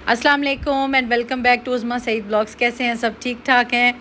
अस्सलाम वालेकुम and welcome back to Uzma Saeed blogs. कैसे हैं सब? ठीक ठाक हैं।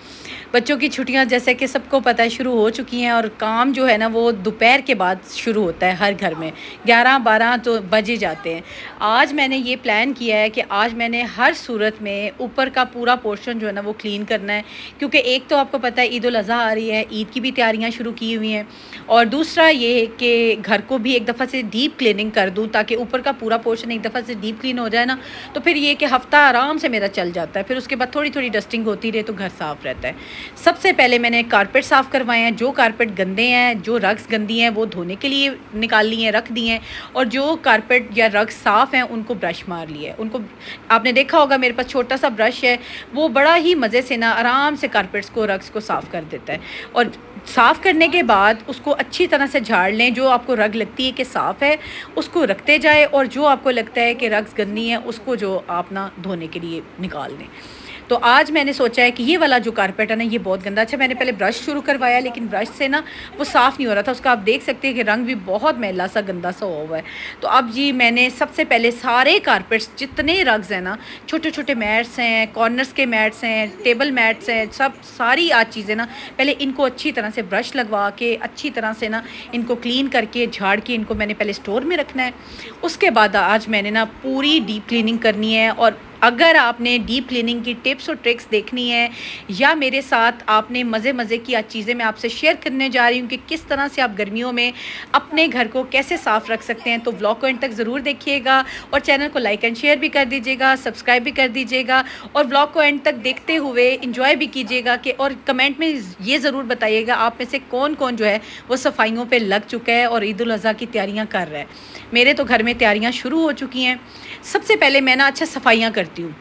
बच्चों की छुट्टियां जैसे कि सबको पता है शुरू हो चुकी हैं और काम जो है ना वो दोपहर के बाद शुरू होता है हर घर में। 11-12 तो बज ही जाते हैं। आज मैंने ये प्लान किया है कि आज मैंने हर सूरत में ऊपर का पूरा पोर्शन जो है ना वो क्लीन करना है, क्योंकि एक तो आपको पता है ईद उल अज़हा आ रही है, ईद की भी तैयारियाँ शुरू की हुई हैं, और दूसरा ये है कि घर को भी एक दफ़ा से डीप क्लीनिंग कर दूँ ताकि ऊपर का पूरा पोर्शन एक दफ़ा से डीप क्लीन हो जाए ना, तो फिर ये कि हफ़्ता आराम से मेरा चल जाता है। फिर उसके बाद थोड़ी थोड़ी डस्टिंग होती रहे तो घर साफ़ रहता है। सबसे पहले मैंने कारपेट साफ़ करवाए हैं। जो कारपेट गंदे हैं, जो रग्स गंदी हैं, वो धोने के लिए निकाल ली हैं, रख दी हैं, और जो कारपेट या रग्स साफ़ हैं उनको ब्रश मार लिया है। उनको आपने देखा होगा मेरे पास छोटा सा ब्रश है, वो बड़ा ही मज़े से ना आराम से कारपेट्स को, रग्स को साफ़ कर देता है। और साफ़ करने के बाद उसको अच्छी तरह से झाड़ लें। जो आपको रग लगती है कि साफ़ है उसको रखते जाए, और जो आपको लगता है कि रग्स गंदी है उसको जो आप ना धोने के लिए निकाल दें। तो आज मैंने सोचा है कि ये वाला जो कारपेट है ना ये बहुत गंदा। अच्छा, मैंने पहले ब्रश शुरू करवाया लेकिन ब्रश से ना वो साफ़ नहीं हो रहा था। उसका आप देख सकते हैं कि रंग भी बहुत मैला सा गंदा सा हुआ है। तो अब जी मैंने सबसे पहले सारे कारपेट्स जितने रग्स हैं ना, छोटे छोटे मैट्स हैं, कॉर्नर्स के मैट्स हैं, टेबल मैट्स हैं, सब सारी आज चीज़ें ना पहले इनको अच्छी तरह से ब्रश लगवा के अच्छी तरह से ना इनको क्लीन करके झाड़ के इनको मैंने पहले स्टोर में रखना है। उसके बाद आज मैंने ना पूरी डीप क्लीनिंग करनी है। और अगर आपने डीप क्लीनिंग की टिप्स और ट्रिक्स देखनी है या मेरे साथ आपने मज़े की आज चीज़ें मैं आपसे शेयर करने जा रही हूँ कि किस तरह से आप गर्मियों में अपने घर को कैसे साफ़ रख सकते हैं, तो व्लॉग को एंड तक ज़रूर देखिएगा और चैनल को लाइक एंड शेयर भी कर दीजिएगा, सब्सक्राइब भी कर दीजिएगा, और व्लॉग को एंड तक देखते हुए इंजॉय भी कीजिएगा कि और कमेंट में ये ज़रूर बताइएगा आप में से कौन कौन जो है वो सफाइयों पर लग चुका है और ईद उल अज़हा की तैयारियाँ कर रहा है। मेरे तो घर में तैयारियाँ शुरू हो चुकी हैं। सबसे पहले मैं ना अच्छा सफाइयाँ करती हूँ।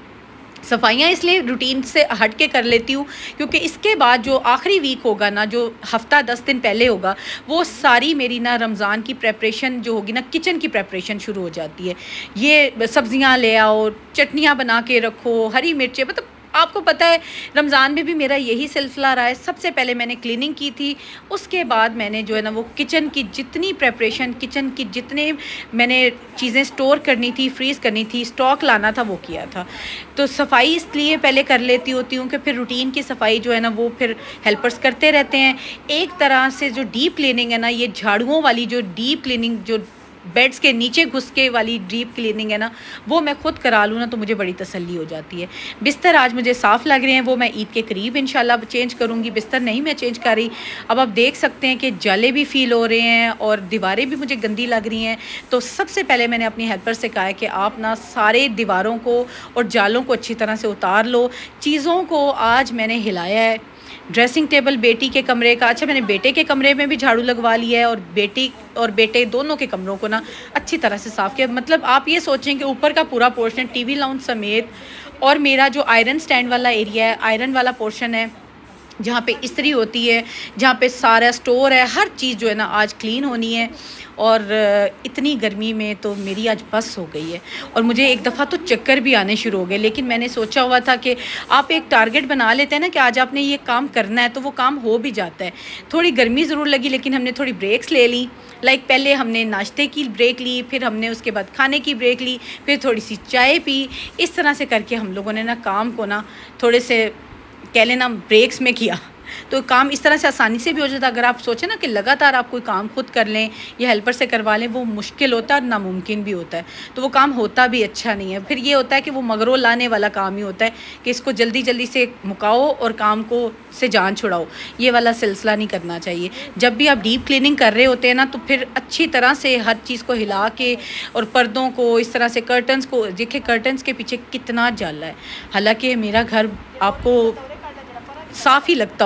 सफाइयाँ इसलिए रूटीन से हट के कर लेती हूँ क्योंकि इसके बाद जो आखिरी वीक होगा ना, जो हफ़्ता 10 दिन पहले होगा, वो सारी मेरी ना रमज़ान की प्रेपरेशन जो होगी ना, किचन की प्रेपरेशन शुरू हो जाती है। ये सब्ज़ियाँ ले आओ, चटनियाँ बना के रखो, हरी मिर्चें, मतलब आपको पता है रमज़ान में भी मेरा यही सिलसिला रहा है। सबसे पहले मैंने क्लीनिंग की थी, उसके बाद मैंने जो है ना वो किचन की जितनी प्रेपरेशन, किचन की जितने मैंने चीज़ें स्टोर करनी थी, फ्रीज़ करनी थी, स्टॉक लाना था, वो किया था। तो सफाई इसलिए पहले कर लेती होती हूँ कि फिर रूटीन की सफाई जो है ना वो फिर हेल्पर्स करते रहते हैं। एक तरह से जो डीप क्लीनिंग है ना, ये झाड़ुओं वाली जो डीप क्लीनिंग, जो बेड्स के नीचे घुस के वाली डीप क्लीनिंग है ना, वो मैं खुद करा लूँ ना तो मुझे बड़ी तसल्ली हो जाती है। बिस्तर आज मुझे साफ़ लग रहे हैं, वो मैं ईद के करीब इंशाल्लाह चेंज करूँगी। बिस्तर नहीं मैं चेंज कर रही। अब आप देख सकते हैं कि जाले भी फ़ील हो रहे हैं और दीवारें भी मुझे गंदी लग रही हैं। तो सबसे पहले मैंने अपनी हेल्पर से कहा है कि आप ना सारे दीवारों को और जालों को अच्छी तरह से उतार लो। चीज़ों को आज मैंने हिलाया है। ड्रेसिंग टेबल बेटी के कमरे का, अच्छा मैंने बेटे के कमरे में भी झाड़ू लगवा लिया है, और बेटी और बेटे दोनों के कमरों को ना अच्छी तरह से साफ़ किया। मतलब आप ये सोचें कि ऊपर का पूरा पोर्शन टीवी लाउंज समेत, और मेरा जो आयरन स्टैंड वाला एरिया है, आयरन वाला पोर्शन है जहाँ पे इस्त्री होती है, जहाँ पे सारा स्टोर है, हर चीज़ जो है ना आज क्लीन होनी है। और इतनी गर्मी में तो मेरी आज बस हो गई है, और मुझे एक दफ़ा तो चक्कर भी आने शुरू हो गए। लेकिन मैंने सोचा हुआ था कि आप एक टारगेट बना लेते हैं ना कि आज आपने ये काम करना है, तो वो काम हो भी जाता है। थोड़ी गर्मी ज़रूर लगी लेकिन हमने थोड़ी ब्रेक्स ले ली। लाइक पहले हमने नाश्ते की ब्रेक ली, फिर हमने उसके बाद खाने की ब्रेक ली, फिर थोड़ी सी चाय पी। इस तरह से करके हम लोगों ने ना काम को ना थोड़े से कह लेना ब्रेक्स में किया, तो काम इस तरह से आसानी से भी हो जाता है। अगर आप सोचें ना कि लगातार आप कोई काम खुद कर लें या हेल्पर से करवा लें, वो मुश्किल होता है और नामुमकिन भी होता है, तो वो काम होता भी अच्छा नहीं है। फिर ये होता है कि वो मगरों लाने वाला काम ही होता है कि इसको जल्दी जल्दी से मुकाओ और काम को से जान छुड़ाओ। ये वाला सिलसिला नहीं करना चाहिए। जब भी आप डीप क्लीनिंग कर रहे होते हैं ना, तो फिर अच्छी तरह से हर चीज़ को हिला के, और पर्दों को इस तरह से, कर्टन्स को देखिए, कर्टन्स के पीछे कितना जाला है। हालांकि मेरा घर आपको साफ़ ही लगता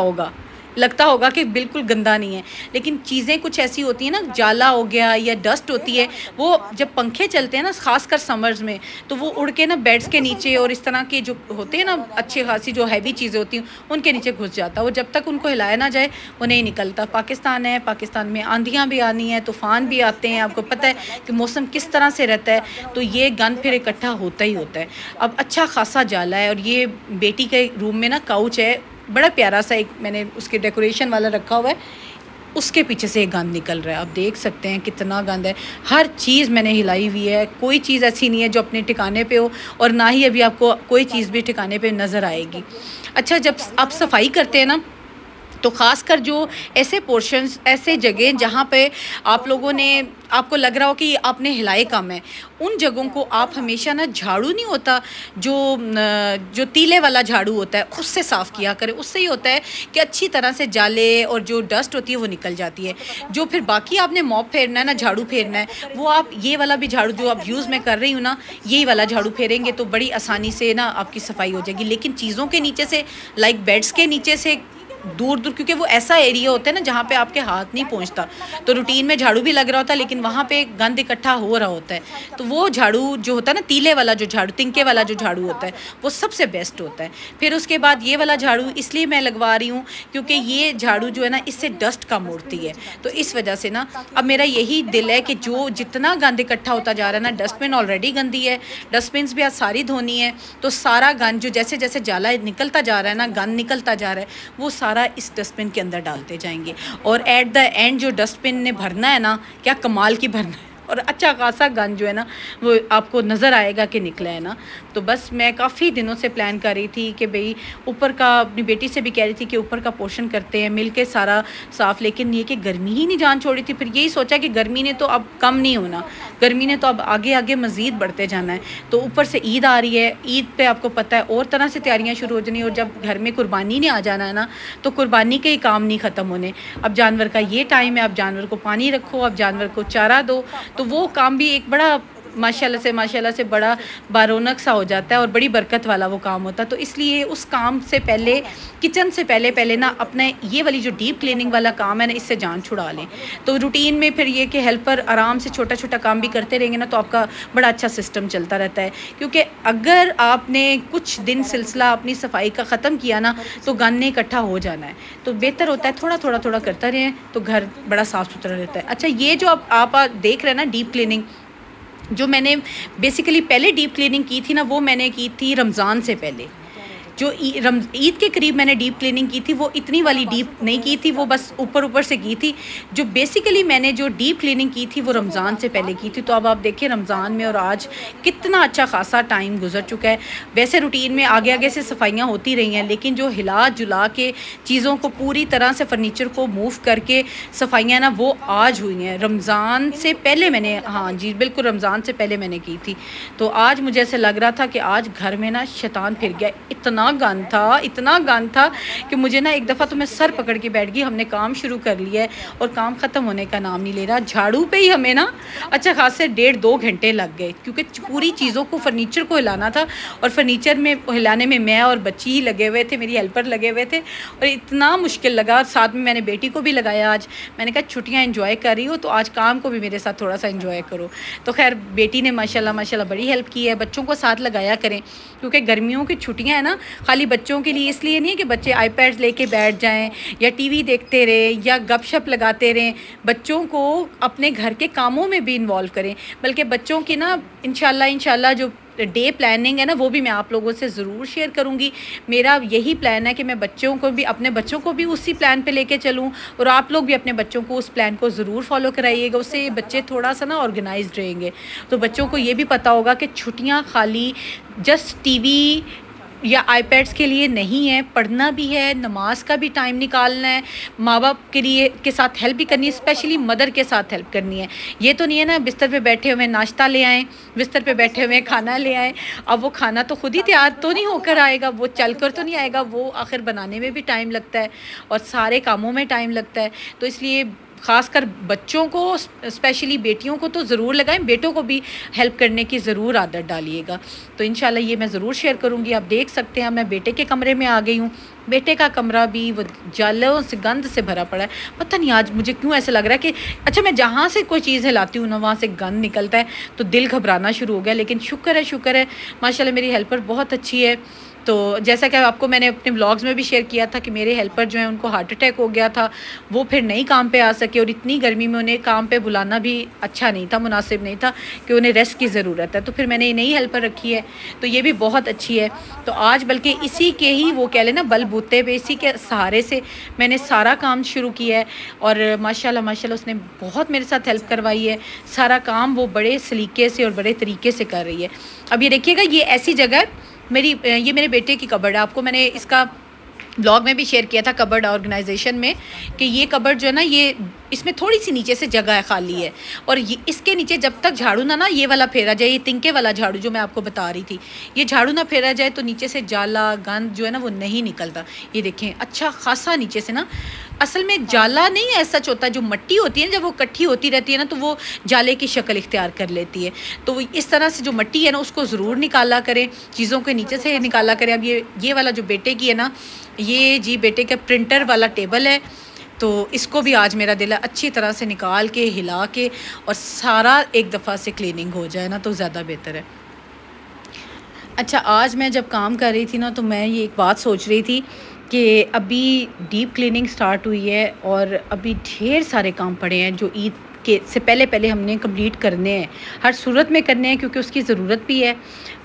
होगा कि बिल्कुल गंदा नहीं है, लेकिन चीज़ें कुछ ऐसी होती हैं ना, जाला हो गया या डस्ट होती है, वो जब पंखे चलते हैं ना, ख़ासकर समर्स में, तो वो उड़ के ना बेड्स के नीचे और इस तरह के जो होते हैं ना अच्छी खासी जो हैवी चीज़ें होती हैं उनके नीचे घुस जाता है। वो जब तक उनको हिलाया ना जाए वो नहीं निकलता। पाकिस्तान है, पाकिस्तान में आंधियाँ भी आनी हैं, तूफ़ान भी आते हैं, आपको पता है कि मौसम किस तरह से रहता है, तो ये गंद फिर इकट्ठा होता ही होता है। अब अच्छा खासा जाला है, और ये बेटी के रूम में ना काउच है, बड़ा प्यारा सा, एक मैंने उसके डेकोरेशन वाला रखा हुआ है। उसके पीछे से गंद निकल रहा है। आप देख सकते हैं कितना गंद है। हर चीज़ मैंने हिलाई हुई है, कोई चीज़ ऐसी नहीं है जो अपने ठिकाने पे हो, और ना ही अभी आपको कोई चीज़ भी ठिकाने पे नज़र आएगी। अच्छा, जब आप सफाई करते हैं ना, तो ख़ासकर जो ऐसे पोर्शंस, ऐसे जगह जहाँ पे आप लोगों ने, आपको लग रहा हो कि आपने हिलाए कम है, उन जगहों को आप हमेशा ना, झाड़ू नहीं होता जो तीले वाला झाड़ू होता है, उससे साफ़ किया करें। उससे ही होता है कि अच्छी तरह से जाले और जो डस्ट होती है वो निकल जाती है। जो फिर बाकी आपने मॉप फेरना है ना, झाड़ू फेरना है, वो आप ये वाला भी झाड़ू जो आप यूज़ में कर रही हूँ ना, यही वाला झाड़ू फेरेंगे तो बड़ी आसानी से ना आपकी सफाई हो जाएगी। लेकिन चीज़ों के नीचे से, लाइक बेड्स के नीचे से दूर दूर, क्योंकि वो ऐसा एरिया होता है ना जहाँ पे आपके हाथ नहीं पहुँचता, तो रूटीन में झाड़ू भी लग रहा होता है लेकिन वहाँ पे गंद इकट्ठा हो रहा होता है। तो वो झाड़ू जो होता है ना, तीले वाला जो झाड़ू, तिनके वाला जो झाड़ू होता है, वो सबसे बेस्ट होता है। फिर उसके बाद ये वाला झाड़ू इसलिए मैं लगवा रही हूँ क्योंकि ये झाड़ू जो है ना, इससे डस्ट कम उड़ती है। तो इस वजह से ना अब मेरा यही दिल है कि जो जितना गंद इकट्ठा होता जा रहा है ना, डस्टबिन ऑलरेडी गंदी है, डस्टबिन भी आज सारी धोनी है, तो सारा गंद जो जैसे जैसे जाला निकलता जा रहा है ना, गंद निकलता जा रहा है, वो सारा इस डस्टबिन के अंदर डालते जाएंगे। और एट द एंड जो डस्टबिन ने भरना है ना, क्या कमाल की भरना है, और अच्छा खासा गंद जो है ना वो आपको नज़र आएगा कि निकला है ना। तो बस मैं काफ़ी दिनों से प्लान कर रही थी कि भाई ऊपर का, अपनी बेटी से भी कह रही थी कि ऊपर का पोर्शन करते हैं मिल के सारा साफ़, लेकिन ये कि गर्मी ही नहीं जान छोड़ी थी। फिर यही सोचा कि गर्मी ने तो अब कम नहीं होना, गर्मी ने तो अब आगे आगे मज़ीद बढ़ते जाना है। तो ऊपर से ईद आ रही है, ईद पे आपको पता है और तरह से तैयारियाँ शुरू हो जानी, और जब घर में कुर्बानी ने आ जाना है ना, तो कुर्बानी के ही काम नहीं ख़त्म होने। अब जानवर का ये टाइम है, अब जानवर को पानी रखो, अब जानवर को चारा दो, तो वो काम भी एक बड़ा माशाल्लाह से बड़ा बारौनक सा हो जाता है और बड़ी बरकत वाला वो काम होता है। तो इसलिए उस काम से पहले, किचन से पहले ना अपने ये वाली जो डीप क्लीनिंग वाला काम है ना, इससे जान छुड़ा लें। तो रूटीन में फिर ये कि हेल्पर आराम से छोटा छोटा काम भी करते रहेंगे ना, तो आपका बड़ा अच्छा सिस्टम चलता रहता है। क्योंकि अगर आपने कुछ दिन सिलसिला अपनी सफाई का ख़त्म किया ना, तो गंद ने इकट्ठा हो जाना है। तो बेहतर होता है थोड़ा करता रहें, तो घर बड़ा साफ़ सुथरा रहता है। अच्छा, ये जो आप देख रहे हैं ना डीप क्लीनिंग, जो मैंने बेसिकली पहले डीप क्लीनिंग की थी ना, वो मैंने की थी रमज़ान से पहले। जो ईद के करीब मैंने डीप क्लीनिंग की थी, वो इतनी वाली डीप नहीं की थी, वो बस ऊपर से की थी। जो बेसिकली मैंने जो डीप क्लीनिंग की थी वो रमज़ान से पहले की थी। तो अब आप देखिए रमज़ान में और आज कितना अच्छा खासा टाइम गुजर चुका है। वैसे रूटीन में आगे से सफाइयाँ होती रही हैं, लेकिन जो हिला जुला के चीज़ों को पूरी तरह से फर्नीचर को मूव करके सफाइयाँ ना, वो आज हुई हैं। रमज़ान से पहले मैंने, हाँ जी बिल्कुल, रमज़ान से पहले मैंने की थी। तो आज मुझे ऐसे लग रहा था कि आज घर में ना शैतान फिर गया। इतना गंद था कि मुझे ना एक दफ़ा तो मैं सर पकड़ के बैठ गई। हमने काम शुरू कर लिया है और काम ख़त्म होने का नाम नहीं ले रहा। झाड़ू पे ही हमें ना अच्छा खासे 1.5-2 घंटे लग गए, क्योंकि पूरी चीज़ों को, फर्नीचर को हिलाना था, और फर्नीचर में हिलाने में मैं और बच्ची ही लगे हुए थे, मेरी हेल्पर लगे हुए थे, और इतना मुश्किल लगा। साथ में मैंने बेटी को भी लगाया। आज मैंने कहा छुट्टियाँ एंजॉय कर रही हो तो आज काम को भी मेरे साथ थोड़ा सा एंजॉय करो। तो खैर बेटी ने माशाल्लाह बड़ी हेल्प की है। बच्चों को साथ लगाया करें, क्योंकि गर्मियों की छुट्टियाँ हैं ना, खाली बच्चों के लिए इसलिए नहीं है कि बच्चे आईपैड्स लेके बैठ जाएं या टीवी देखते रहें या गपशप लगाते रहें। बच्चों को अपने घर के कामों में भी इन्वॉल्व करें, बल्कि बच्चों की ना इंशाल्लाह जो डे प्लानिंग है ना, वो भी मैं आप लोगों से ज़रूर शेयर करूँगी। मेरा यही प्लान है कि मैं बच्चों को भी, अपने बच्चों को भी उसी प्लान पे लेके चलूँ, और आप लोग भी अपने बच्चों को उस प्लान को ज़रूर फॉलो कराइएगा। उससे बच्चे थोड़ा सा ना ऑर्गेनाइज्ड रहेंगे। तो बच्चों को ये भी पता होगा कि छुट्टियाँ खाली जस्ट टीवी या आईपैड्स के लिए नहीं है, पढ़ना भी है, नमाज का भी टाइम निकालना है, माँ बाप के साथ हेल्प भी करनी है, स्पेशली मदर के साथ हेल्प करनी है। ये तो नहीं है ना बिस्तर पे बैठे हुए नाश्ता ले आएँ, बिस्तर पे बैठे हुए खाना ले आएँ। अब वो खाना तो खुद ही तैयार तो नहीं होकर आएगा, वो चल कर तो नहीं आएगा, वो आखिर बनाने में भी टाइम लगता है और सारे कामों में टाइम लगता है। तो इसलिए ख़ासकर बच्चों को, स्पेशली बेटियों को तो ज़रूर लगाएं, बेटों को भी हेल्प करने की ज़रूर आदत डालिएगा। तो इंशाल्लाह ये मैं ज़रूर शेयर करूँगी। आप देख सकते हैं मैं बेटे के कमरे में आ गई हूँ। बेटे का कमरा भी वो जालों से, गंद से भरा पड़ा है। पता नहीं आज मुझे क्यों ऐसा लग रहा है कि अच्छा, मैं जहाँ से कोई चीज़ हिलाती हूँ ना, वहाँ से गंद निकलता है, तो दिल घबराना शुरू हो गया। लेकिन शुक्र है माशाल्लाह मेरी हेल्पर बहुत अच्छी है। तो जैसा कि आपको मैंने अपने व्लॉग्स में भी शेयर किया था कि मेरे हेल्पर जो हैं उनको हार्ट अटैक हो गया था, वो फिर नहीं काम पे आ सके, और इतनी गर्मी में उन्हें काम पे बुलाना भी अच्छा नहीं था, मुनासिब नहीं था कि उन्हें रेस्ट की ज़रूरत है। तो फिर मैंने नई हेल्पर रखी है, तो ये भी बहुत अच्छी है। तो आज बल्कि इसी के ही वो कह लें ना बलबूते पे, इसी के सहारे से मैंने सारा काम शुरू किया है, और माशाल्लाह माशाल्लाह उसने बहुत मेरे साथ हेल्प करवाई है। सारा काम वो बड़े सलीके से और बड़े तरीके से कर रही है। अब ये देखिएगा, ये ऐसी जगह ये मेरे बेटे की कबर्ड है। आपको मैंने इसका ब्लॉग में भी शेयर किया था कबर्ड ऑर्गेनाइजेशन में, कि ये कबर्ड जो है ना, ये इसमें थोड़ी सी नीचे से जगह है खाली है, और ये इसके नीचे जब तक झाड़ू ना ये वाला फेरा जाए, ये तिनके वाला झाड़ू जो मैं आपको बता रही थी, ये झाड़ू ना फेरा जाए तो नीचे से जाला गंद जो है ना वो नहीं निकलता। ये देखें अच्छा खासा नीचे से ना, असल में जाला नहीं है, सच होता है जो मट्टी होती है जब वो इकट्ठी होती रहती है ना, तो वो जाले की शक्ल इख्तियार कर लेती है। तो इस तरह से जो मट्टी है ना उसको ज़रूर निकाला करें, चीज़ों के नीचे से निकाला करें। अब ये वाला जो बेटे की है ना, ये जी बेटे का प्रिंटर वाला टेबल है, तो इसको भी आज मेरा दिल है अच्छी तरह से निकाल के हिला के और सारा एक दफ़ा से क्लीनिंग हो जाए ना तो ज़्यादा बेहतर है। अच्छा, आज मैं जब काम कर रही थी ना, तो मैं ये एक बात सोच रही थी कि अभी डीप क्लीनिंग स्टार्ट हुई है और अभी ढेर सारे काम पड़े हैं जो ईद के से पहले हमने कंप्लीट करने हैं, हर सूरत में करने हैं, क्योंकि उसकी ज़रूरत भी है।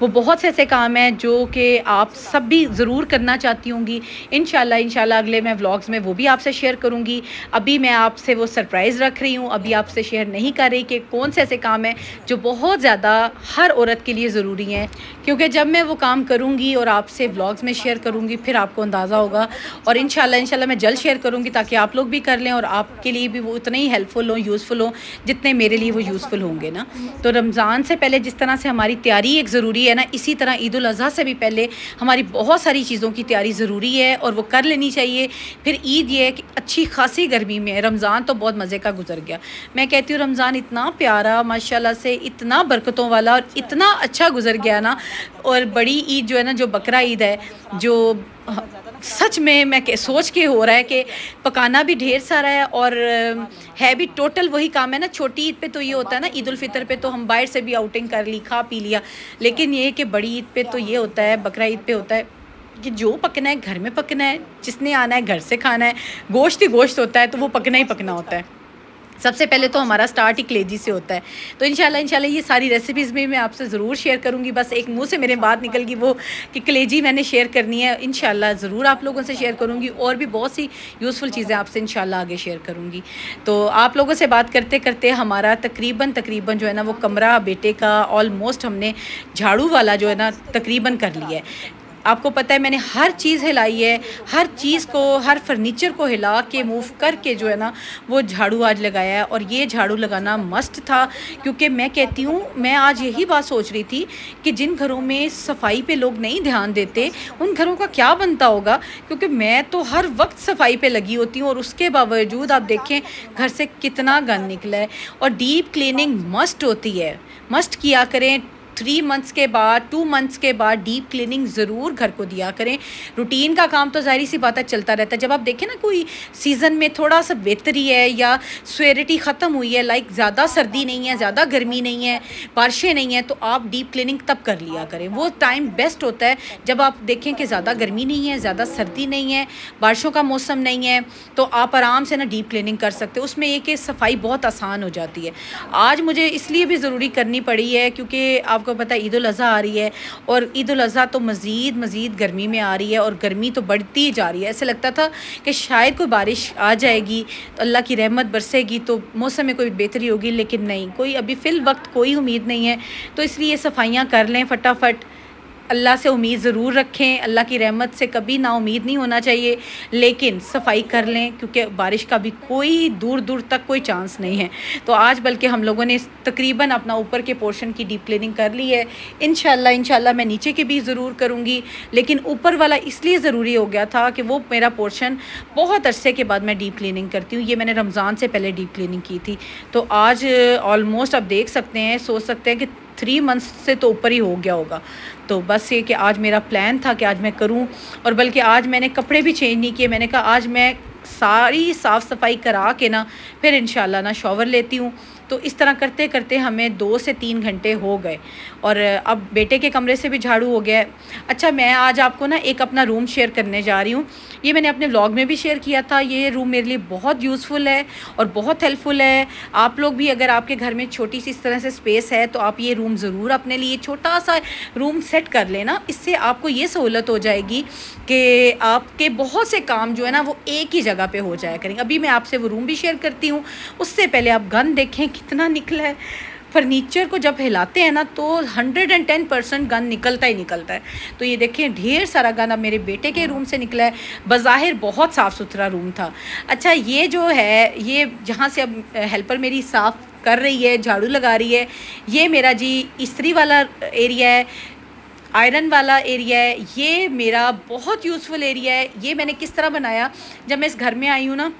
वो बहुत से ऐसे काम हैं जो कि आप सब भी ज़रूर करना चाहती होंगी। इंशाल्लाह अगले मैं व्लॉग्स में वो भी आपसे शेयर करूँगी। अभी मैं आपसे वो सरप्राइज़ रख रही हूँ, अभी आपसे शेयर नहीं कर रही कि कौन से ऐसे काम हैं जो बहुत ज़्यादा हर औरत के लिए ज़रूरी हैं, क्योंकि जब मैं वो काम करूँगी और आपसे व्लॉग्स में शेयर करूँगी फिर आपको अंदाज़ा होगा। और इंशाल्लाह मैं जल्द शेयर करूँगी ताकि आप लोग भी कर लें और आपके लिए भी वो उतने ही हेल्पफुल हो, यूज़फुल हो जितने मेरे लिए वो यूज़फुल होंगे ना। तो रमज़ान से पहले जिस तरह से हमारी तैयारी एक ज़रूरी है ना, इसी तरह ईद उल अज़हा से भी पहले हमारी बहुत सारी चीज़ों की तैयारी ज़रूरी है और वो कर लेनी चाहिए। फिर ईद ये है कि अच्छी खासी गर्मी में, रमज़ान तो बहुत मज़े का गुजर गया। मैं कहती हूँ रमज़ान इतना प्यारा माशाल्लाह से, इतना बरकतों वाला और इतना अच्छा गुजर गया ना। और बड़ी ईद जो है ना, जो बकरा ईद है, जो सच में मैं सोच के हो रहा है कि पकाना भी ढेर सारा है और है भी टोटल वही काम है ना। छोटी ईद पे तो ये होता है ना, ईद उल फितर पे तो हम बाहर से भी आउटिंग कर ली, खा पी लिया, लेकिन ये कि बड़ी ईद पे तो ये होता है, बकरा ईद पे होता है कि जो पकना है घर में पकना है, जिसने आना है घर से खाना है, गोश्त ही गोश्त होता है तो वो पकना ही पकना होता है। सबसे पहले तो हमारा स्टार्ट ही कलेजी से होता है। तो इंशाल्लाह ये सारी रेसिपीज़ में मैं आपसे ज़रूर शेयर करूँगी। बस एक मुंह से मेरे बात निकल गई वो कि कलेजी मैंने शेयर करनी है, इंशाल्लाह ज़रूर आप लोगों से शेयर करूँगी और भी बहुत सी यूज़फुल चीज़ें आपसे इंशाल्लाह आगे शेयर करूँगी। तो आप लोगों से बात करते करते हमारा तकरीबन जो है ना वो कमरा बेटे का ऑलमोस्ट हमने झाड़ू वाला जो है ना तकरीबन कर लिया है। आपको पता है मैंने हर चीज़ हिलाई है, हर चीज़ को, हर फर्नीचर को हिला के मूव करके जो है ना वो झाड़ू आज लगाया है। और ये झाड़ू लगाना मस्ट था, क्योंकि मैं कहती हूँ, मैं आज यही बात सोच रही थी कि जिन घरों में सफाई पे लोग नहीं ध्यान देते उन घरों का क्या बनता होगा। क्योंकि मैं तो हर वक्त सफाई पे लगी होती हूँ और उसके बावजूद आप देखें घर से कितना गंद निकला है। और डीप क्लीनिंग मस्ट होती है, मस्ट किया करें। 3 मंथ्स के बाद, 2 मंथ्स के बाद डीप क्लीनिंग ज़रूर घर को दिया करें। रूटीन का काम तो ज़ाहिर सी बात है चलता रहता है। जब आप देखें ना कोई सीज़न में थोड़ा सा बेहतरी है या स्वेरिटी ख़त्म हुई है, लाइक ज़्यादा सर्दी नहीं है, ज़्यादा गर्मी नहीं है, बारिशें नहीं हैं, तो आप डीप क्लीनिंग तब कर लिया करें। वो टाइम बेस्ट होता है जब आप देखें कि ज़्यादा गर्मी नहीं है, ज़्यादा सर्दी नहीं है, बारिशों का मौसम नहीं है, तो आप आराम से ना डीप क्लीनिंग कर सकते हो। उसमें एक सफाई बहुत आसान हो जाती है। आज मुझे इसलिए भी ज़रूरी करनी पड़ी है क्योंकि आपको पता है ईद उल अज़हा आ रही है और ईद उल अज़हा तो मज़ीद गर्मी में आ रही है और गर्मी तो बढ़ती जा रही है। ऐसे लगता था कि शायद कोई बारिश आ जाएगी तो अल्लाह की रहमत बरसेगी तो मौसम में कोई बेहतरी होगी, लेकिन नहीं, कोई अभी फ़िल वक्त कोई उम्मीद नहीं है। तो इसलिए सफाइयाँ कर लें फटाफट, अल्लाह से उम्मीद ज़रूर रखें, अल्लाह की रहमत से कभी ना उम्मीद नहीं होना चाहिए, लेकिन सफाई कर लें क्योंकि बारिश का भी कोई दूर तक कोई चांस नहीं है। तो आज बल्कि हम लोगों ने तकरीबन अपना ऊपर के पोर्शन की डीप क्लीनिंग कर ली है। इंशाल्लाह मैं नीचे की भी ज़रूर करूँगी, लेकिन ऊपर वाला इसलिए ज़रूरी हो गया था कि वो मेरा पोर्शन बहुत अरसे के बाद मैं डीप क्लीनिंग करती हूँ। ये मैंने रमज़ान से पहले डीप क्लीनिंग की थी, तो आज ऑलमोस्ट आप देख सकते हैं, सोच सकते हैं कि 3 मंथ्स से तो ऊपर ही हो गया होगा। तो बस ये कि आज मेरा प्लान था कि आज मैं करूं, और बल्कि आज मैंने कपड़े भी चेंज नहीं किए। मैंने कहा आज मैं सारी साफ़ सफाई करा के ना फिर इंशाल्लाह ना शॉवर लेती हूँ। तो इस तरह करते करते हमें 2 से 3 घंटे हो गए और अब बेटे के कमरे से भी झाड़ू हो गया है। अच्छा, मैं आज आपको ना एक अपना रूम शेयर करने जा रही हूँ। ये मैंने अपने व्लॉग में भी शेयर किया था। ये रूम मेरे लिए बहुत यूज़फुल है और बहुत हेल्पफुल है। आप लोग भी अगर आपके घर में छोटी सी इस तरह से स्पेस है तो आप ये रूम ज़रूर अपने लिए छोटा सा रूम सेट कर लेना। इससे आपको ये सहूलत हो जाएगी कि आपके बहुत से काम जो है ना वो एक ही जगह पे हो जाया करेंगे। अभी मैं आपसे वो रूम भी शेयर करती हूँ। उससे पहले आप गंद देखें कितना निकला है। फर्नीचर को जब हिलाते हैं ना तो 110% गंद निकलता ही निकलता है। तो ये देखें ढेर सारा गंद अब मेरे बेटे के रूम से निकला है। बज़ाहिर बहुत साफ़ सुथरा रूम था। अच्छा, ये जो है ये जहाँ से अब हेल्पर मेरी साफ़ कर रही है, झाड़ू लगा रही है, ये मेरा जी इस्त्री वाला एरिया है, आयरन वाला एरिया है। ये मेरा बहुत यूज़फुल एरिया है। ये मैंने किस तरह बनाया, जब मैं इस घर में आई हूँ ना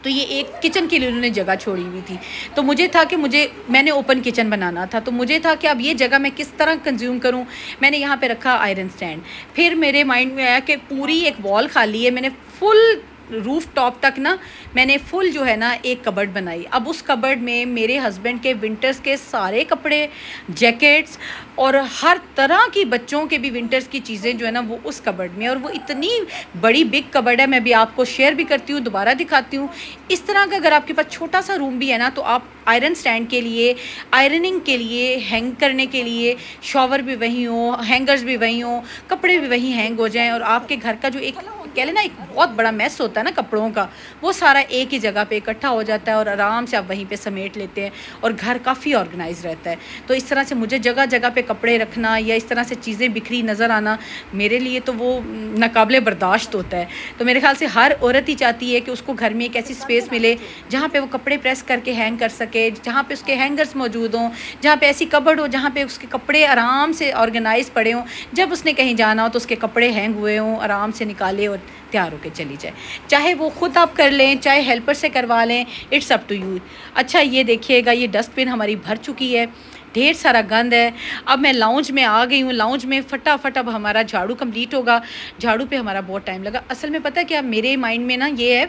तो ये एक किचन के लिए उन्होंने जगह छोड़ी हुई थी। तो मुझे था कि मैंने ओपन किचन बनाना था, तो मुझे था कि अब ये जगह मैं किस तरह कंज्यूम करूं। मैंने यहाँ पे रखा आयरन स्टैंड। फिर मेरे माइंड में आया कि पूरी एक वॉल खाली है, मैंने फुल रूफ टॉप तक ना मैंने फुल जो है ना एक कबर्ड बनाई। अब उस कबर्ड में मेरे हस्बैंड के विंटर्स के सारे कपड़े, जैकेट्स और हर तरह की बच्चों के भी विंटर्स की चीज़ें जो है ना वो उस कबर्ड में। और वो इतनी बड़ी बिग कबर्ड है, मैं भी आपको शेयर भी करती हूँ, दोबारा दिखाती हूँ। इस तरह का अगर आपके पास छोटा सा रूम भी है ना तो आप आयरन स्टैंड के लिए, आयरनिंग के लिए, हैंग करने के लिए, शॉवर भी वहीं हो, हैंगर्स भी वहीं हो, कपड़े भी वहीं हैंग हो जाएं और आपके घर का जो एक कह लेना एक बहुत बड़ा मैस होता है ना कपड़ों का, वो सारा एक ही जगह पे इकट्ठा हो जाता है और आराम से आप वहीं पे समेट लेते हैं और घर काफ़ी ऑर्गेनाइज रहता है। तो इस तरह से मुझे जगह जगह पे कपड़े रखना या इस तरह से चीज़ें बिखरी नज़र आना मेरे लिए तो वो नाकाबिले बर्दाश्त होता है। तो मेरे ख्याल से हर औरत ही चाहती है कि उसको घर में एक ऐसी स्पेस मिले जहाँ पे वो कपड़े प्रेस करके हैंग कर सके, जहाँ पे उसके हैंगर्स मौजूद हों, जहाँ पे ऐसी कबर्ड हो जहाँ पे उसके कपड़े आराम से ऑर्गेनाइज पड़े हों। जब उसने कहीं जाना हो तो उसके कपड़े हैंग हुए हों, आराम से निकाले और तैयार होकर चली जाए। चाहे वो ख़ुद आप कर लें, चाहे हेल्पर से करवा लें, इट्स अप टू यू। अच्छा, ये देखिएगा ये डस्टबिन हमारी भर चुकी है, ढेर सारा गंद है। अब मैं लाउंज में आ गई हूँ। लाउंज में फटाफट अब हमारा झाड़ू कंप्लीट होगा। झाड़ू पे हमारा बहुत टाइम लगा। असल में पता है क्या, मेरे माइंड में ना ये है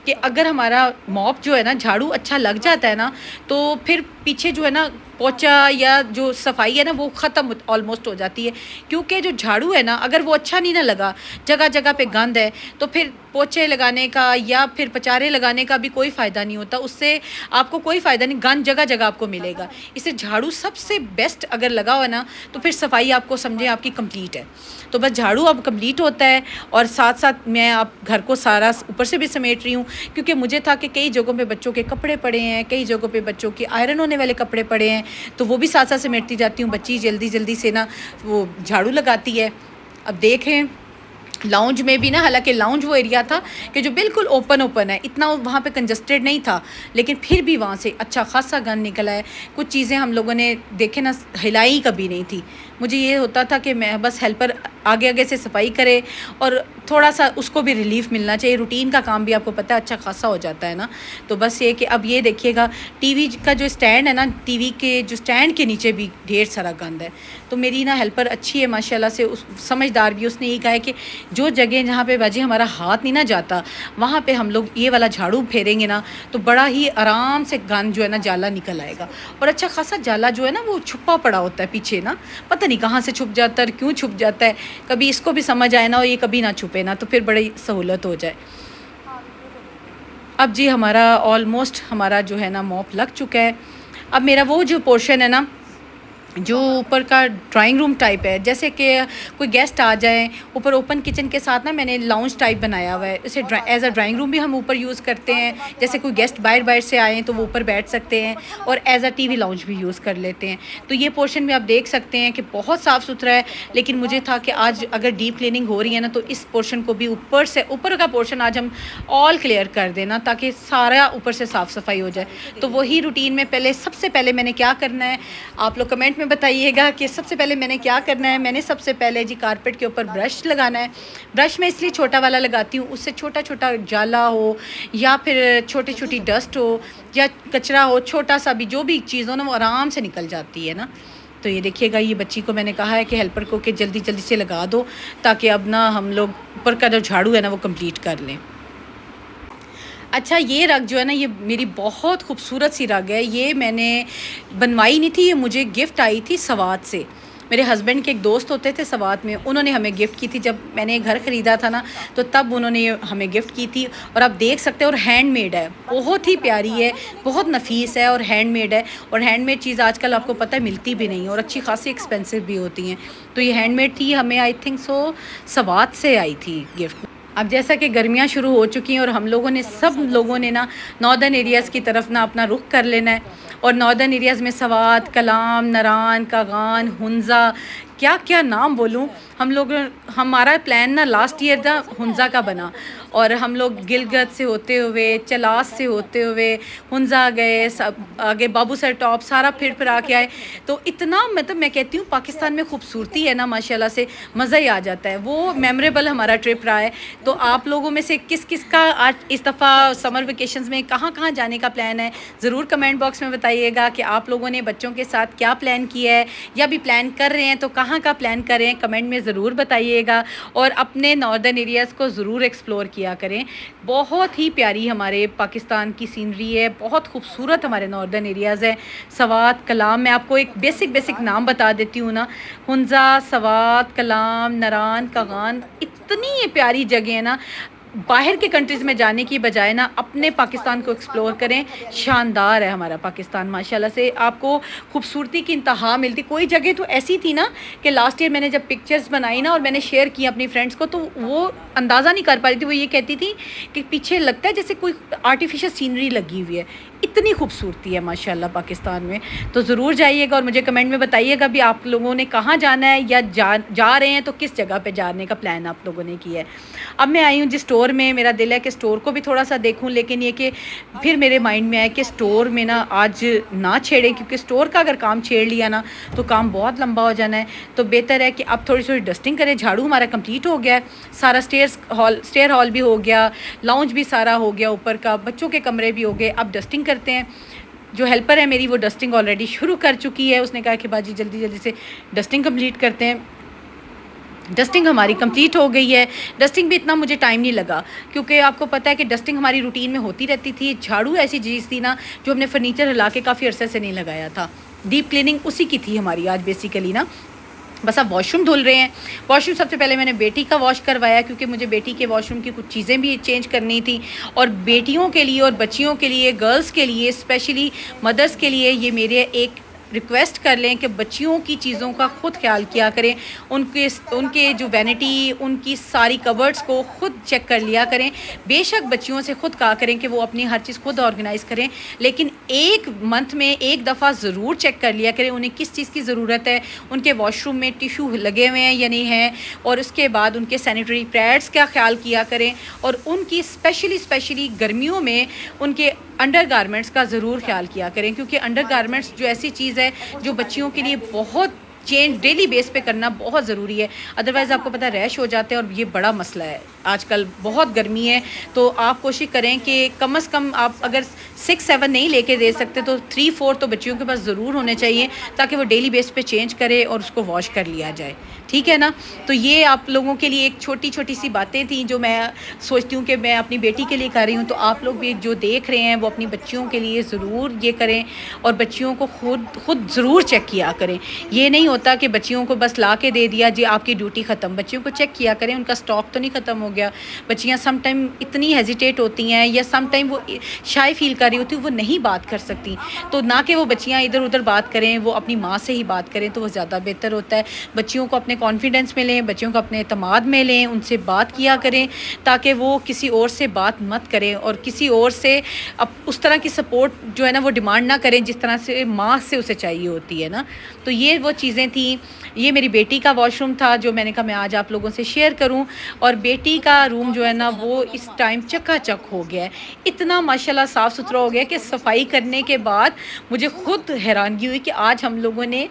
कि अगर हमारा मॉप जो है ना झाड़ू अच्छा लग जाता है ना तो फिर पीछे जो है ना पोछा या जो सफाई है ना वो ख़त्म ऑलमोस्ट हो जाती है। क्योंकि जो झाड़ू है ना अगर वो अच्छा नहीं ना लगा, जगह जगह पे गंद है, तो फिर पोछे लगाने का या फिर पचारे लगाने का भी कोई फ़ायदा नहीं होता। उससे आपको कोई फ़ायदा नहीं, गंद जगह जगह आपको मिलेगा। इससे झाड़ू सबसे बेस्ट अगर लगा हुआ ना तो फिर सफाई आपको समझें आपकी कंप्लीट है। तो बस झाड़ू अब कंप्लीट होता है और साथ साथ मैं अब घर को सारा ऊपर से भी समेट रही हूँ क्योंकि मुझे था कि कई जगहों पे बच्चों के कपड़े पड़े हैं, कई जगहों पे बच्चों के आयरन होने वाले कपड़े पड़े हैं, तो वो भी साथ साथ समेटती जाती हूँ। बच्ची जल्दी जल्दी से ना वो झाड़ू लगाती है। अब देखें लाउंज में भी ना, हालांकि लाउंज वो एरिया था कि जो बिल्कुल ओपन है, इतना वहाँ पे कंजस्टेड नहीं था, लेकिन फिर भी वहाँ से अच्छा खासा गंद निकला है। कुछ चीज़ें हम लोगों ने देखे ना हिलाई कभी नहीं थी। मुझे ये होता था कि मैं बस हेल्पर आगे आगे से सफाई करे और थोड़ा सा उसको भी रिलीफ मिलना चाहिए। रूटीन का काम भी आपको पता है अच्छा खासा हो जाता है ना। तो बस ये कि अब ये देखिएगा टीवी का जो स्टैंड है ना, टीवी के जो स्टैंड के नीचे भी ढेर सारा गंद है। तो मेरी ना हेल्पर अच्छी है माशाल्लाह से, उस समझदार भी। उसने ये कहा है कि जो जगह जहाँ पे बाजी हमारा हाथ नहीं ना जाता वहाँ पे हम लोग ये वाला झाड़ू फेरेंगे ना तो बड़ा ही आराम से गंद जो है ना जाला निकल आएगा। और अच्छा खासा जाला जो है ना वो छुपा पड़ा होता है पीछे ना, पता नहीं कहाँ से छुप जाता है, क्यों छुप जाता है। कभी इसको भी समझ आए ना और ये कभी ना छुपे ना तो फिर बड़ी सहूलत हो जाए। अब जी हमारा ऑलमोस्ट हमारा जो है ना मॉप लग चुका है। अब मेरा वो जो पोर्शन है ना जो ऊपर का ड्राइंग रूम टाइप है, जैसे कि कोई गेस्ट आ जाए, ऊपर ओपन किचन के साथ ना मैंने लाउंज टाइप बनाया हुआ है। इसे एज अ ड्राइंग रूम भी हम ऊपर यूज़ करते हैं। जैसे कोई गेस्ट बाहर से आए तो वो ऊपर बैठ सकते हैं और एज अ टीवी लाउंज भी यूज़ कर लेते हैं। तो ये पोर्शन भी आप देख सकते हैं कि बहुत साफ़ सुथरा है। लेकिन मुझे था कि आज अगर डीप क्लीनिंग हो रही है ना तो इस पोर्शन को भी ऊपर का पोर्शन आज हम ऑल क्लियर कर देना ताकि सारा ऊपर से साफ़ सफाई हो जाए। तो वही रूटीन में सबसे पहले मैंने क्या करना है, आप लोग कमेंट में बताइएगा कि सबसे पहले मैंने क्या करना है। मैंने सबसे पहले जी कारपेट के ऊपर ब्रश लगाना है। ब्रश मैं इसलिए छोटा वाला लगाती हूँ, उससे छोटा छोटा जाला हो या फिर छोटी छोटी डस्ट हो या कचरा हो, छोटा सा भी जो भी चीज़ हो ना वो आराम से निकल जाती है ना। तो ये देखिएगा, ये बच्ची को मैंने कहा है कि हेल्पर को कि जल्दी जल्दी से लगा दो ताकि अब ना हम लोग ऊपर का जो झाड़ू है ना वो कंप्लीट कर लें। अच्छा, ये रग जो है ना, ये मेरी बहुत खूबसूरत सी रग है। ये मैंने बनवाई नहीं थी, ये मुझे गिफ्ट आई थी सवात से। मेरे हस्बैंड के एक दोस्त होते थे सवात में, उन्होंने हमें गिफ्ट की थी। जब मैंने घर ख़रीदा था ना, तो तब उन्होंने हमें गिफ्ट की थी। और आप देख सकते हैं, और हैंडमेड है, बहुत ही प्यारी है, बहुत नफीस है और हैंडमेड है। और हैंडमेड चीज़ आजकल आपको पता है मिलती भी नहीं, और अच्छी खासी एक्सपेंसिव भी होती हैं। तो ये हैंडमेड थी, हमें आई थिंक सो सवात से आई थी गिफ्ट। अब जैसा कि गर्मियाँ शुरू हो चुकी हैं और हम लोगों ने, सब लोगों ने ना नॉर्दर्न एरियाज़ की तरफ ना अपना रुख कर लेना है। और नॉर्दर्न एरियाज़ में सवात, कलाम, नरान, कागान, हुंज़ा, क्या क्या नाम बोलूँ। हमारा प्लान ना लास्ट ईयर था हुंज़ा का बना, और हम लोग गिलगित से होते हुए, चलास से होते हुए हुंज़ा गए, सब आगे बाबू सर टॉप सारा फिर आके आए। तो इतना, मतलब मैं कहती हूँ पाकिस्तान में खूबसूरती है ना माशाल्लाह से, मज़ा ही आ जाता है। वो मेमोरेबल हमारा ट्रिप रहा है। तो आप लोगों में से किस किस का आज इस दफ़ा समर वेकेशंस में कहाँ कहाँ जाने का प्लान है, ज़रूर कमेंट बॉक्स में बताइएगा कि आप लोगों ने बच्चों के साथ क्या प्लान किया है, या भी प्लान कर रहे हैं तो कहाँ का प्लान कर रहे हैं, कमेंट में ज़रूर बताइएगा। और अपने नॉर्दर्न एरियाज़ को ज़रूर एक्सप्लोर किया करें। बहुत ही प्यारी हमारे पाकिस्तान की सीनरी है, बहुत खूबसूरत हमारे नॉर्दर्न एरियाज़ है। सवात, कलाम, मैं आपको एक बेसिक नाम बता देती हूँ ना। हुंज़ा, सवात, कलाम, नरान, कागान, इतनी ये प्यारी जगह है ना। बाहर के कंट्रीज़ में जाने की बजाय ना अपने पाकिस्तान को एक्सप्लोर करें। शानदार है हमारा पाकिस्तान, माशाल्लाह से आपको खूबसूरती की इंतहा मिलती। कोई जगह तो ऐसी थी ना कि लास्ट ईयर मैंने जब पिक्चर्स बनाई ना और मैंने शेयर की अपनी फ्रेंड्स को, तो वो अंदाज़ा नहीं कर पा रही थी। वो ये कहती थी कि पीछे लगता है जैसे कोई आर्टिफिशियल सीनरी लगी हुई है। इतनी खूबसूरती है माशाल्लाह पाकिस्तान में। तो ज़रूर जाइएगा और मुझे कमेंट में बताइएगा भी आप लोगों ने कहाँ जाना है, या जा रहे हैं तो किस जगह पे जाने का प्लान आप लोगों ने किया है। अब मैं आई हूँ जिस स्टोर में, मेरा दिल है कि स्टोर को भी थोड़ा सा देखूँ, लेकिन ये कि फिर मेरे माइंड में आया कि स्टोर में ना आज ना छेड़ें, क्योंकि स्टोर का अगर काम छेड़ लिया ना तो काम बहुत लंबा हो जाना है। तो बेहतर है कि अब थोड़ी डस्टिंग करें। झाड़ू हमारा कंप्लीट हो गया है, सारा स्टेयर हॉल भी हो गया, लाउंज भी सारा हो गया, ऊपर का बच्चों के कमरे भी हो गए। अब डस्टिंग करते हैं। जो हेल्पर है मेरी, वो डस्टिंग ऑलरेडी शुरू कर चुकी है। उसने कहा कि बाजी जल्दी से डस्टिंग कंप्लीट करते हैं। डस्टिंग हमारी कंप्लीट हो गई है। डस्टिंग भी इतना मुझे टाइम नहीं लगा, क्योंकि आपको पता है कि डस्टिंग हमारी रूटीन में होती रहती थी। झाड़ू ऐसी चीज़ थी ना जो हमने फर्नीचर हिला के काफ़ी अरसे से नहीं लगाया था। डीप क्लीनिंग उसी की थी हमारी आज बेसिकली ना। बस अब वॉशरूम धुल रहे हैं। वॉशरूम सबसे पहले मैंने बेटी का वॉश करवाया, क्योंकि मुझे बेटी के वॉशरूम की कुछ चीज़ें भी चेंज करनी थी। और बेटियों के लिए और बच्चियों के लिए, गर्ल्स के लिए, स्पेशली मदर्स के लिए ये मेरे एक रिक्वेस्ट कर लें कि बच्चियों की चीज़ों का ख़ुद ख्याल किया करें। उनके जो वैनिटी, उनकी सारी कवर्ड्स को ख़ुद चेक कर लिया करें। बेशक बच्चियों से ख़ुद कहा करें कि वो अपनी हर चीज़ खुद ऑर्गेनाइज़ करें, लेकिन एक मंथ में एक दफ़ा ज़रूर चेक कर लिया करें उन्हें किस चीज़ की ज़रूरत है, उनके वॉशरूम में टिशू लगे हुए हैं या नहीं हैं, और उसके बाद उनके सैनिटरी पैड्स का ख्याल किया करें। और उनकी स्पेशली गर्मियों में उनके अंडर गारमेंट्स का ज़रूर ख्याल किया करें, क्योंकि अंडर गारमेंट्स जो ऐसी चीज़ है जो बच्चियों के लिए बहुत चेंज डेली बेस पे करना बहुत ज़रूरी है। अदरवाइज़ आपको पता है रैश हो जाते हैं, और ये बड़ा मसला है। आजकल बहुत गर्मी है, तो आप कोशिश करें कि कम से कम आप अगर 6-7 नहीं लेके दे सकते तो 3-4 तो बच्चियों के पास ज़रूर होने चाहिए, ताकि वो डेली बेस पे चेंज करे और उसको वॉश कर लिया जाए। ठीक है ना। तो ये आप लोगों के लिए एक छोटी सी बातें थी जो मैं सोचती हूँ कि मैं अपनी बेटी के लिए कर रही हूँ। तो आप लोग भी जो देख रहे हैं वो अपनी बच्चियों के लिए ज़रूर ये करें, और बच्चियों को खुद ज़रूर चेक किया करें। ये नहीं होता कि बच्चियों को बस ला के दे दिया जी आपकी ड्यूटी ख़त्म। बच्चियों को चेक किया करें, उनका स्टॉक तो नहीं ख़त्म हो गया। बच्चियाँ सम टाइम इतनी हेजिटेट होती हैं, या सम टाइम वो शाय फील कर रही होती है, वो नहीं बात कर सकती। तो ना कि वो बच्चियाँ इधर उधर बात करें, वो अपनी माँ से ही बात करें, तो वो ज़्यादा बेहतर होता है। बच्चियों को अपने कॉन्फिडेंस में लें, बच्चियों को अपने एतमाद में लें, उनसे बात किया करें, ताकि वो किसी और से बात मत करें और किसी और से अब उस तरह की सपोर्ट जो है ना वो डिमांड ना करें जिस तरह से माँ से उसे चाहिए होती है ना। तो ये वो चीज़ें थी। ये मेरी बेटी का वॉशरूम था जो मैंने कहा मैं आज आप लोगों से शेयर करूं। और बेटी का रूम जो है ना वो इस टाइम चकाचक हो गया है, इतना माशाल्लाह साफ़ सुथरा हो गया कि सफाई करने के बाद मुझे खुद हैरानगी हुई कि आज हम लोगों ने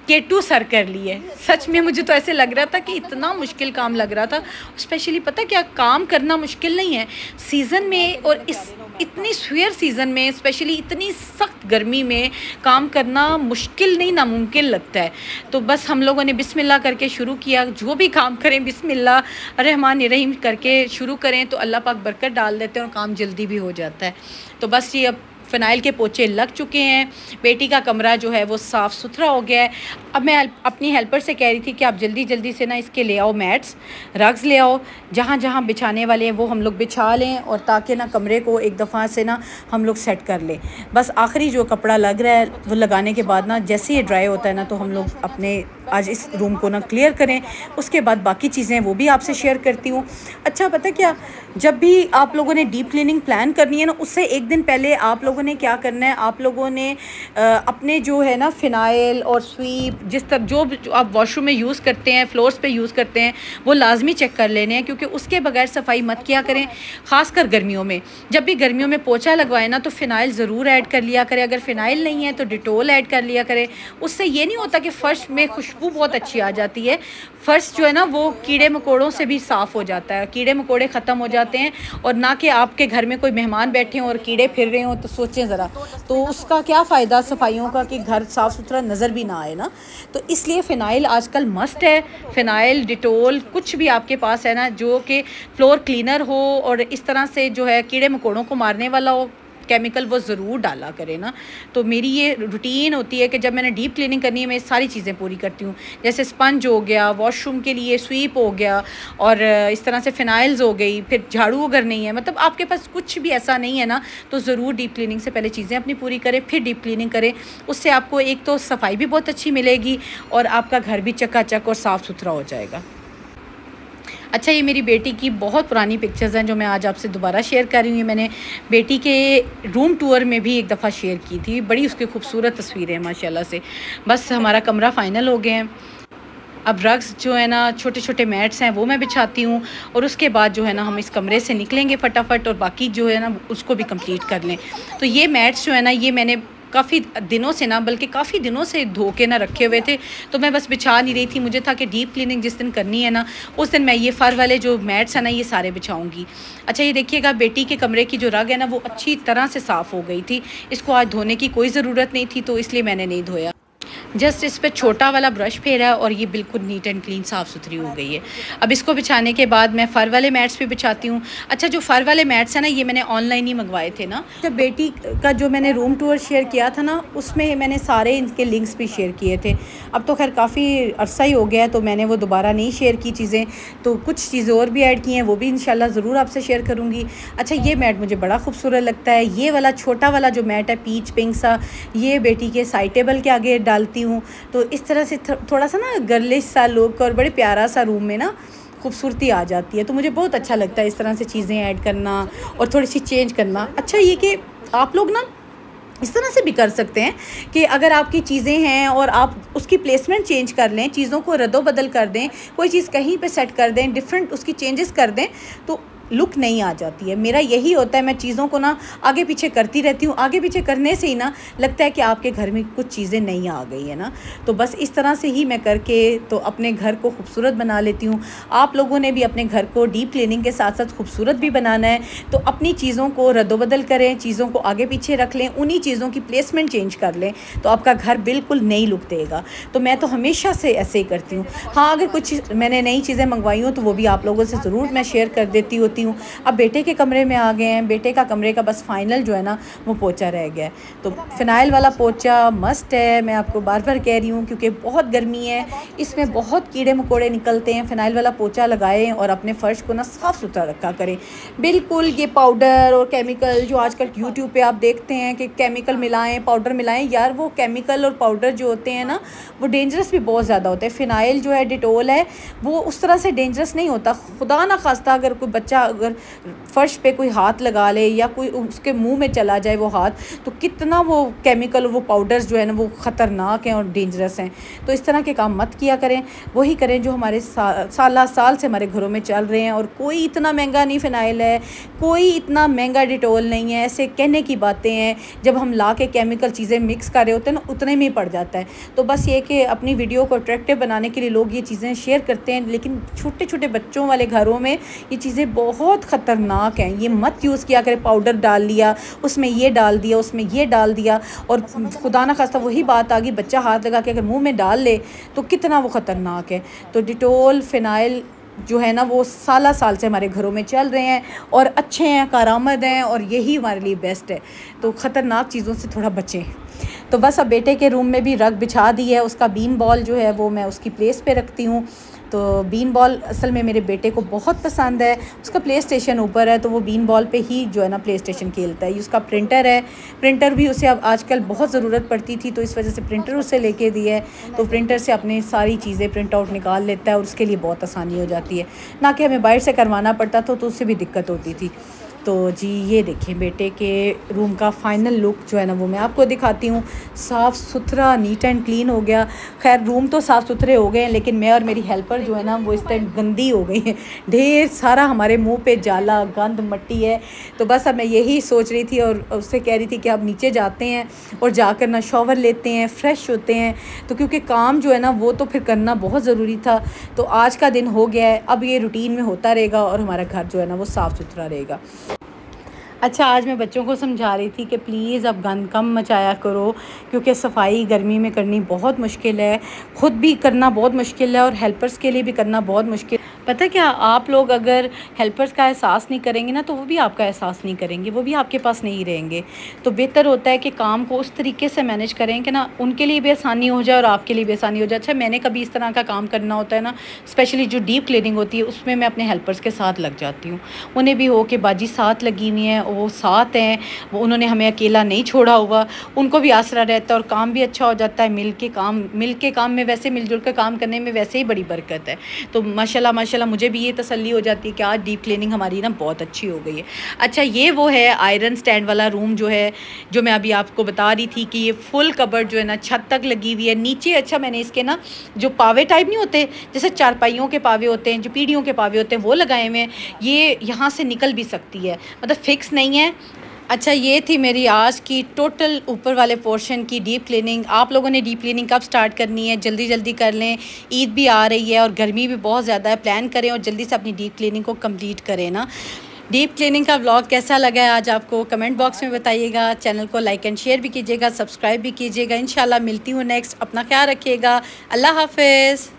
केटू सर कर लिए। सच में मुझे तो ऐसे लग रहा था कि इतना मुश्किल काम लग रहा था। स्पेशली पता क्या, काम करना मुश्किल नहीं है सीज़न में, और इस इतनी स्वेयर सीज़न में स्पेशली इतनी सख्त गर्मी में काम करना मुश्किल नहीं, नामुमकिन लगता है। तो बस हम लोगों ने बिस्मिल्लाह करके शुरू किया। जो भी काम करें बिस्मिल्लाह रहमान रहीम करके शुरू करें तो अल्लाह पाक बरकत डाल देते हैं और काम जल्दी भी हो जाता है। तो बस ये अब फ़िनाइल के पोछे लग चुके हैं। बेटी का कमरा जो है वो साफ़ सुथरा हो गया है। अब मैं अपनी हेल्पर से कह रही थी कि आप जल्दी जल्दी से ना इसके ले आओ मैट्स, रग्स ले आओ, जहाँ जहाँ बिछाने वाले हैं वो हम लोग बिछा लें, और ताकि ना कमरे को एक दफ़ा से ना हम लोग सेट कर लें। बस आखिरी जो कपड़ा लग रहा है वो लगाने के बाद ना जैसे ये ड्राई होता है ना तो हम लोग अपने आज इस रूम को ना क्लियर करें। उसके बाद बाकी चीज़ें वो भी आपसे शेयर करती हूँ। अच्छा पता क्या, जब भी आप लोगों ने डीप क्लीनिंग प्लान करनी है ना, उससे एक दिन पहले आप लोगों ने क्या करना है, आप लोगों ने अपने जो है ना फ़िनाइल और स्वीप जिस तरह जो आप वॉशरूम में यूज़ करते हैं, फ्लोर्स पे यूज़ करते हैं, वो लाजमी चेक कर लेने हैं, क्योंकि उसके बगैर सफाई मत किया करें। ख़ासकर गर्मियों में, जब भी गर्मियों में पोछा लगवाए ना तो फ़िनाइल ज़रूर ऐड कर लिया करें। अगर फ़िनाइल नहीं है तो डिटोल ऐड कर लिया करें। उससे ये नहीं होता कि फ़र्श में खुशबू बहुत अच्छी आ जाती है, फ़र्श जो है ना वो कीड़े मकोड़ों से भी साफ़ हो जाता है, कीड़े मकोड़े ख़त्म हो जाते हैं। और ना कि आपके घर में कोई मेहमान बैठे हों और कीड़े फिर रहे हों, तो सोचें ज़रा, तो उसका क्या फ़ायदा सफाइयों का कि घर साफ़ सुथरा नज़र भी ना आए ना। तो इसलिए फ़िनाइल आजकल मस्ट है। फ़िनाइल, डिटोल, कुछ भी आपके पास है ना जो कि फ्लोर क्लीनर हो और इस तरह से जो है कीड़े मकोड़ों को मारने वाला हो केमिकल, वो ज़रूर डाला करें ना। तो मेरी ये रूटीन होती है कि जब मैंने डीप क्लीनिंग करनी है मैं सारी चीज़ें पूरी करती हूँ। जैसे स्पंज हो गया, वॉशरूम के लिए स्वीप हो गया, और इस तरह से फ़िनाइल्स हो गई, फिर झाड़ू अगर नहीं है, मतलब आपके पास कुछ भी ऐसा नहीं है ना, तो ज़रूर डीप क्लीनिंग से पहले चीज़ें अपनी पूरी करें, फिर डीप क्लीनिंग करें। उससे आपको एक तो सफाई भी बहुत अच्छी मिलेगी और आपका घर भी चकाचक और साफ़ सुथरा हो जाएगा। अच्छा, ये मेरी बेटी की बहुत पुरानी पिक्चर्स हैं जो मैं आज आपसे दोबारा शेयर कर रही हूँ। मैंने बेटी के रूम टूर में भी एक दफ़ा शेयर की थी। बड़ी उसकी खूबसूरत तस्वीरें हैं माशाल्लाह से। बस हमारा कमरा फ़ाइनल हो गए हैं। अब रग्स जो है ना, छोटे छोटे मैट्स हैं वो मैं बिछाती हूँ, और उसके बाद जो है ना हम इस कमरे से निकलेंगे फटाफट, और बाकी जो है ना उसको भी कंप्लीट कर लें। तो ये मैट्स जो है ना, ये मैंने काफ़ी दिनों से ना, बल्कि काफ़ी दिनों से धो के ना रखे हुए थे, तो मैं बस बिछा नहीं रही थी। मुझे था कि डीप क्लीनिंग जिस दिन करनी है ना, उस दिन मैं ये फ़र वाले जो मैट्स हैं ना ये सारे बिछाऊंगी। अच्छा, ये देखिएगा बेटी के कमरे की जो रग है ना वो अच्छी तरह से साफ़ हो गई थी। इसको आज धोने की कोई ज़रूरत नहीं थी, तो इसलिए मैंने नहीं धोया। जस्ट इस पर छोटा वाला ब्रश फेरा है और ये बिल्कुल नीट एंड क्लीन साफ़ सुथरी हो गई है। अब इसको बिछाने के बाद मैं फ़र वाले मैट्स भी बिछाती हूँ। अच्छा, जो फ़र वाले मैट्स हैं ना ये मैंने ऑनलाइन ही मंगवाए थे ना। जब बेटी का जो मैंने रूम टूर शेयर किया था ना, उसमें मैंने सारे इनके लिंक्स भी शेयर किए थे। अब तो खैर काफ़ी अरसा ही हो गया है, तो मैंने वो दोबारा नहीं शेयर की चीज़ें, तो कुछ चीज़ें और भी ऐड की हैं, वो भी इंशाल्लाह ज़रूर आपसे शेयर करूँगी। अच्छा, ये मैट मुझे बड़ा खूबसूरत लगता है। ये वाला छोटा वाला जो मैट है पीच पिंक सा, ये बेटी के साइड टेबल के आगे डालती हूँ, तो इस तरह से थोड़ा सा ना गर्लिश सा लुक और बड़े प्यारा सा रूम में ना खूबसूरती आ जाती है। तो मुझे बहुत अच्छा लगता है इस तरह से चीज़ें ऐड करना और थोड़ी सी चेंज करना। अच्छा, ये कि आप लोग ना इस तरह से भी कर सकते हैं कि अगर आपकी चीज़ें हैं और आप उसकी प्लेसमेंट चेंज कर लें, चीज़ों को रद्दो-बदल कर दें, कोई चीज़ कहीं पे सेट कर दें, डिफरेंट उसकी चेंजेस कर दें, तो लुक नहीं आ जाती है। मेरा यही होता है, मैं चीज़ों को ना आगे पीछे करती रहती हूँ। आगे पीछे करने से ही ना लगता है कि आपके घर में कुछ चीज़ें नहीं आ गई है ना। तो बस इस तरह से ही मैं करके तो अपने घर को खूबसूरत बना लेती हूँ। आप लोगों ने भी अपने घर को डीप क्लीनिंग के साथ साथ खूबसूरत भी बनाना है, तो अपनी चीज़ों को रद्दोबदल करें, चीज़ों को आगे पीछे रख लें, उन्हीं चीज़ों की प्लेसमेंट चेंज कर लें, तो आपका घर बिल्कुल नई लुक देगा। तो मैं तो हमेशा से ऐसे ही करती हूँ। हाँ, अगर कुछ मैंने नई चीज़ें मंगवाई हूँ तो वो भी आप लोगों से ज़रूर मैं शेयर कर देती होती हूँ। अब बेटे के कमरे में आ गए हैं। बेटे का कमरे का बस फाइनल जो है ना वो पोछा रह गया है। तो फ़िनाइल वाला पोछा मस्ट है, मैं आपको बार बार कह रही हूँ, क्योंकि बहुत गर्मी है, इसमें बहुत कीड़े मकोड़े निकलते हैं। फ़िनाइल वाला पोछा लगाएं और अपने फ़र्श को ना साफ़ सुथरा रखा करें। बिल्कुल ये पाउडर और केमिकल जो आजकल यूट्यूब पे आप देखते हैं कि केमिकल मिलाएं, पाउडर मिलाएं, यार वो केमिकल और पाउडर जो होते हैं ना वो डेंजरस भी बहुत ज़्यादा होते हैं। फ़िनाइल जो है, डिटोल है, वो उस तरह से डेंजरस नहीं होता। खुदा ना खास्ता अगर कोई बच्चा अगर फ़र्श पे कोई हाथ लगा ले या कोई उसके मुंह में चला जाए वो हाथ, तो कितना वो केमिकल, वो पाउडर्स जो है ना वो ख़तरनाक हैं और डेंजरस हैं। तो इस तरह के काम मत किया करें, वही करें जो हमारे साल से हमारे घरों में चल रहे हैं। और कोई इतना महंगा नहीं फ़िनाइल है, कोई इतना महंगा डिटोल नहीं है, ऐसे कहने की बातें हैं। जब हम ला के केमिकल चीज़ें मिक्स कर रहे होते हैं ना, उतने में ही पड़ जाता है। तो बस ये कि अपनी वीडियो को अट्रैक्टिव बनाने के लिए लोग ये चीज़ें शेयर करते हैं, लेकिन छोटे छोटे बच्चों वाले घरों में ये चीज़ें बहुत ख़तरनाक हैं। ये मत यूज़ किया करें, पाउडर डाल लिया, उसमें ये डाल दिया, उसमें ये डाल दिया, और खुदा ना खास्ता वही बात आ गई, बच्चा हाथ लगा के अगर मुंह में डाल ले तो कितना वो ख़तरनाक है। तो डिटोल, फ़िनाइल जो है ना वो साल से हमारे घरों में चल रहे हैं और अच्छे हैं, कारामद हैं, और यही हमारे लिए बेस्ट है। तो ख़तरनाक चीज़ों से थोड़ा बचें। तो बस अब बेटे के रूम में भी रग बिछा दी है, उसका बीन बॉल जो है वो मैं उसकी प्लेस पे रखती हूँ। तो बीन बॉल असल में मेरे बेटे को बहुत पसंद है, उसका प्ले स्टेशन ऊपर है, तो वो बीन बॉल पे ही जो है ना प्ले स्टेशन खेलता है। ये उसका प्रिंटर है, प्रिंटर भी उसे अब आजकल बहुत ज़रूरत पड़ती थी, तो इस वजह से प्रिंटर उसे लेके दिया है। तो प्रिंटर से अपनी सारी चीज़ें प्रिंट आउट निकाल लेता है और उसके लिए बहुत आसानी हो जाती है, ना कि हमें बाहर से करवाना पड़ता था, तो उससे भी दिक्कत होती थी। तो जी ये देखिए बेटे के रूम का फ़ाइनल लुक जो है ना वो मैं आपको दिखाती हूँ। साफ़ सुथरा, नीट एंड क्लीन हो गया। खैर रूम तो साफ़ सुथरे हो गए हैं, लेकिन मैं और मेरी हेल्पर जो है ना वो इस टाइम गंदी हो गई है। ढेर सारा हमारे मुंह पे जाला, गंद, मट्टी है। तो बस अब मैं यही सोच रही थी और उससे कह रही थी कि अब नीचे जाते हैं और जाकर ना शॉवर लेते हैं, फ़्रेश होते हैं। तो क्योंकि काम जो है ना वो तो फिर करना बहुत ज़रूरी था। तो आज का दिन हो गया है, अब ये रूटीन में होता रहेगा और हमारा घर जो है ना वो साफ़ सुथरा रहेगा। अच्छा, आज मैं बच्चों को समझा रही थी कि प्लीज़ अब गंद कम मचाया करो, क्योंकि सफाई गर्मी में करनी बहुत मुश्किल है, ख़ुद भी करना बहुत मुश्किल है और हेल्पर्स के लिए भी करना बहुत मुश्किल। पता है क्या, आप लोग अगर हेल्पर्स का एहसास नहीं करेंगे ना, तो वो भी आपका एहसास नहीं करेंगे, वो भी आपके पास नहीं रहेंगे। तो बेहतर होता है कि काम को उस तरीके से मैनेज करें कि ना उनके लिए भी आसानी हो जाए और आपके लिए भी आसानी हो जाए। अच्छा, मैंने कभी इस तरह का काम करना होता है ना, स्पेशली जो डीप क्लीनिंग होती है, उसमें मैं अपने हेल्पर्स के साथ लग जाती हूँ। उन्हें भी हो कि बाजी साथ लगी हुई हैं, वो साथ हैं, वो उन्होंने हमें अकेला नहीं छोड़ा हुआ, उनको भी आसरा रहता है और काम भी अच्छा हो जाता है। मिल के काम में वैसे मिलजुल कर काम करने में वैसे ही बड़ी बरकत है। तो माशाल्लाह मुझे भी ये तसल्ली हो जाती है कि आज डीप क्लीनिंग हमारी ना बहुत अच्छी हो गई है। अच्छा, ये वो है आयरन स्टैंड वाला रूम जो है, जो मैं अभी आपको बता रही थी कि ये फुल कबर्ड जो है ना छत तक लगी हुई है। नीचे अच्छा मैंने इसके ना जो पावे टाइप नहीं होते, जैसे चारपाइयों के पावे होते हैं, जो पीढ़ियों के पावे होते हैं, वो लगाए हुए हैं। ये यहाँ से निकल भी सकती है, मतलब फिक्स नहीं है। अच्छा, ये थी मेरी आज की टोटल ऊपर वाले पोर्शन की डीप क्लीनिंग। आप लोगों ने डीप क्लीनिंग कब स्टार्ट करनी है? जल्दी जल्दी कर लें, ईद भी आ रही है और गर्मी भी बहुत ज़्यादा है। प्लान करें और जल्दी से अपनी डीप क्लीनिंग को कंप्लीट करें ना। डीप क्लीनिंग का व्लॉग कैसा लगा है आज आपको, कमेंट बॉक्स में बताइएगा। चैनल को लाइक एंड शेयर भी कीजिएगा, सब्सक्राइब भी कीजिएगा। इंशाल्लाह मिलती हूँ नेक्स्ट। अपना ख्याल रखिएगा। अल्लाह हाफ़िज़।